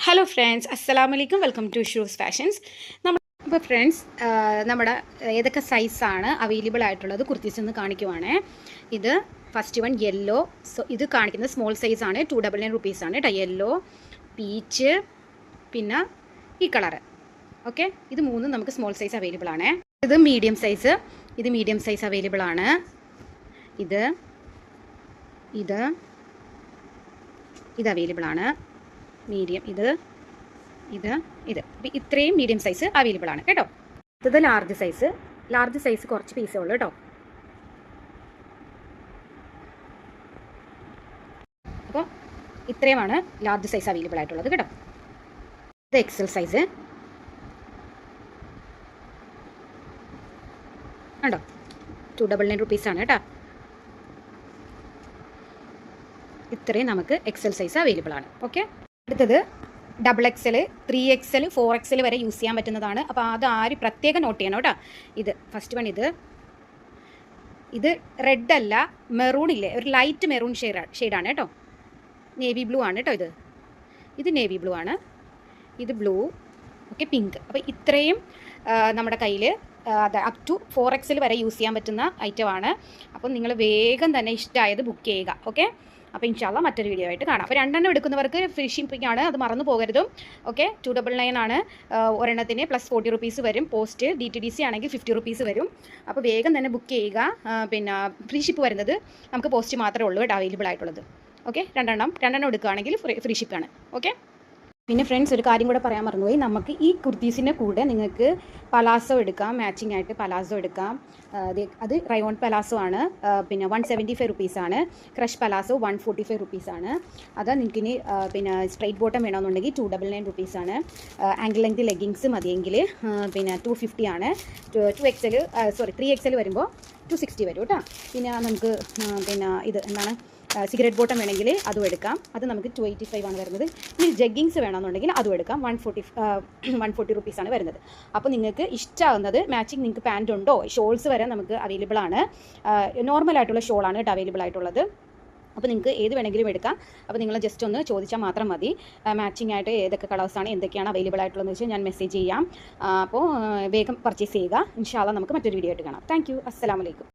Hello friends, അസ്സലാമു അലൈക്കും. Welcome to shoes fashions. അപ്പോൾ ഫ്രണ്ട്സ്, നമ്മുടെ ഏതൊക്കെ സൈസാണ് അവൈലബിൾ ആയിട്ടുള്ളത് കുർത്തീസ് എന്ന് കാണിക്കുവാണ്. ഇത് ഫസ്റ്റ് വൺ യെല്ലോ. സോ ഇത് കാണിക്കുന്നത് സ്മോൾ സൈസാണ്. 299 റുപ്പീസാണ് കേട്ടോ. യെല്ലോ, പീച്ച്, പിന്നെ ഈ കളറ്. ഓക്കെ, ഇത് മൂന്നും നമുക്ക് സ്മോൾ സൈസ് അവൈലബിൾ ആണ്. ഇത് മീഡിയം സൈസ്. ഇത് മീഡിയം സൈസ് അവൈലബിൾ ആണ്. ഇത് ഇത് ഇത് അവൈലബിൾ ആണ്. മീഡിയം, ഇത് അപ്പോൾ ഇത്രയും മീഡിയം സൈസ് അവൈലബിൾ ആണ് കേട്ടോ. ഇത് ലാർജ് സൈസ് കുറച്ച് പീസേ ഉള്ളൂ കേട്ടോ. അപ്പോൾ ഇത്രയുമാണ് ലാർജ് സൈസ് അവൈലബിൾ ആയിട്ടുള്ളത് കേട്ടോ. ഇത് എക്സൽ സൈസ് കണ്ടോ, 299 റുപ്പീസാണ് കേട്ടോ. ഇത്രയും നമുക്ക് എക്സൽ സൈസ് അവൈലബിൾ ആണ്. ഓക്കെ, അടുത്തത് XXL, 3XL, 4XL വരെ യൂസ് ചെയ്യാൻ പറ്റുന്നതാണ്. അപ്പോൾ അത് ആര് പ്രത്യേകം നോട്ട് ചെയ്യണം കേട്ടോ. ഇത് ഫസ്റ്റ് വൺ, ഇത് റെഡ് അല്ല, മെറൂൺ ഇല്ലേ, ഒരു ലൈറ്റ് മെറൂൺ ഷെയ്ഡാണ് കേട്ടോ. നേവി ബ്ലൂ ആണ് കേട്ടോ. ഇത് നേവി ബ്ലൂ ആണ്. ഇത് ബ്ലൂ, ഓക്കെ, പിങ്ക്. അപ്പോൾ ഇത്രയും നമ്മുടെ കയ്യിൽ അപ് ടു 4XL വരെ യൂസ് ചെയ്യാൻ പറ്റുന്ന ഐറ്റമാണ്. അപ്പോൾ നിങ്ങൾ വേഗം തന്നെ ഇഷ്ടമായത് ബുക്ക് ചെയ്യുക. ഓക്കെ, അപ്പോൾ ഇൻഷാല്ലാ മറ്റൊരു വീഡിയോ ആയിട്ട് കാണാം. അപ്പോൾ 2 എടുക്കുന്നവർക്ക് ഫ്രീ ഷിപ്പിംഗ് ആണ്, അത് മറന്നു പോകരുതും. ഓക്കെ, 299 ആണ് ഒരെണ്ണത്തിന്, പ്ലസ് 40 റുപ്പീസ് വരും. പോസ്റ്റ് DTDC ആണെങ്കിൽ 50 റുപ്പീസ് വരും. അപ്പോൾ വേഗം തന്നെ ബുക്ക് ചെയ്യുക. പിന്നെ ഫ്രീ ഷിപ്പ് വരുന്നത് നമുക്ക് പോസ്റ്റ് മാത്രമേ ഉള്ളൂ കേട്ടോ അവൈലബിൾ ആയിട്ടുള്ളത്. ഓക്കെ, 2 എടുക്കുകയാണെങ്കിൽ ഫ്രീ ഷിപ്പാണ്. ഓക്കെ, പിന്നെ ഫ്രണ്ട്സ്, ഒരു കാര്യം കൂടെ പറയാൻ മറന്നുപോയി. നമുക്ക് ഈ കുർത്തീസിൻ്റെ കൂടെ നിങ്ങൾക്ക് പലാസോ എടുക്കാം, മാച്ചിങ് ആയിട്ട് പലാസോ എടുക്കാം. അത് റയോൺ പലാസോ ആണ്. പിന്നെ 175 റുപ്പീസാണ്. ക്രഷ് പലാസോ 145 റുപ്പീസാണ്. അത് നിങ്ങൾക്ക് ഇനി പിന്നെ സ്ട്രൈറ്റ് ബോട്ടം വേണമെന്നുണ്ടെങ്കിൽ 299 റുപ്പീസാണ്. ആങ്കിൾ ലെങ്ത് ലെഗിങ്സ് മതിയെങ്കിൽ പിന്നെ 250 ആണ്. 3XL വരുമ്പോൾ 260 വരും കേട്ടോ. പിന്നെ നമുക്ക് പിന്നെ ഇത് എന്താണ്, സിഗരറ്റ് ബോട്ടം വേണമെങ്കിൽ അതും എടുക്കാം. അത് നമുക്ക് 285 ആണ് വരുന്നത്. ഇനി ജഗ്ഗിങ്സ് വേണമെന്നുണ്ടെങ്കിൽ അതും എടുക്കാം. 140 റുപ്പീസാണ് വരുന്നത്. അപ്പോൾ നിങ്ങൾക്ക് ഇഷ്ടമാകുന്നത് മാച്ചിങ്, നിങ്ങൾക്ക് പാൻറ് ഉണ്ടോ, ഷോൾസ് വരെ നമുക്ക് അവൈലബിൾ ആണ്. നോർമലായിട്ടുള്ള ഷോളാണ് കേട്ടോ അവൈലബിൾ ആയിട്ടുള്ളത്. അപ്പോൾ നിങ്ങൾക്ക് ഏത് വേണമെങ്കിലും എടുക്കാം. അപ്പോൾ നിങ്ങൾ ജസ്റ്റ് ഒന്ന് ചോദിച്ചാൽ മാത്രം മതി. മാച്ചിങ് ആയിട്ട് ഏതൊക്കെ കളേഴ്സാണ്, എന്തൊക്കെയാണ് അവൈലബിൾ ആയിട്ടുള്ളതെന്ന് വെച്ചാൽ ഞാൻ മെസ്സേജ് ചെയ്യാം. അപ്പോൾ വേഗം പർച്ചേസ് ചെയ്യുക. ഇൻഷാ അല്ലാഹ് നമുക്ക് മറ്റൊരു വീഡിയോ ആയിട്ട് കാണാം. Thank you. അസ്സലാമു അലൈക്കും.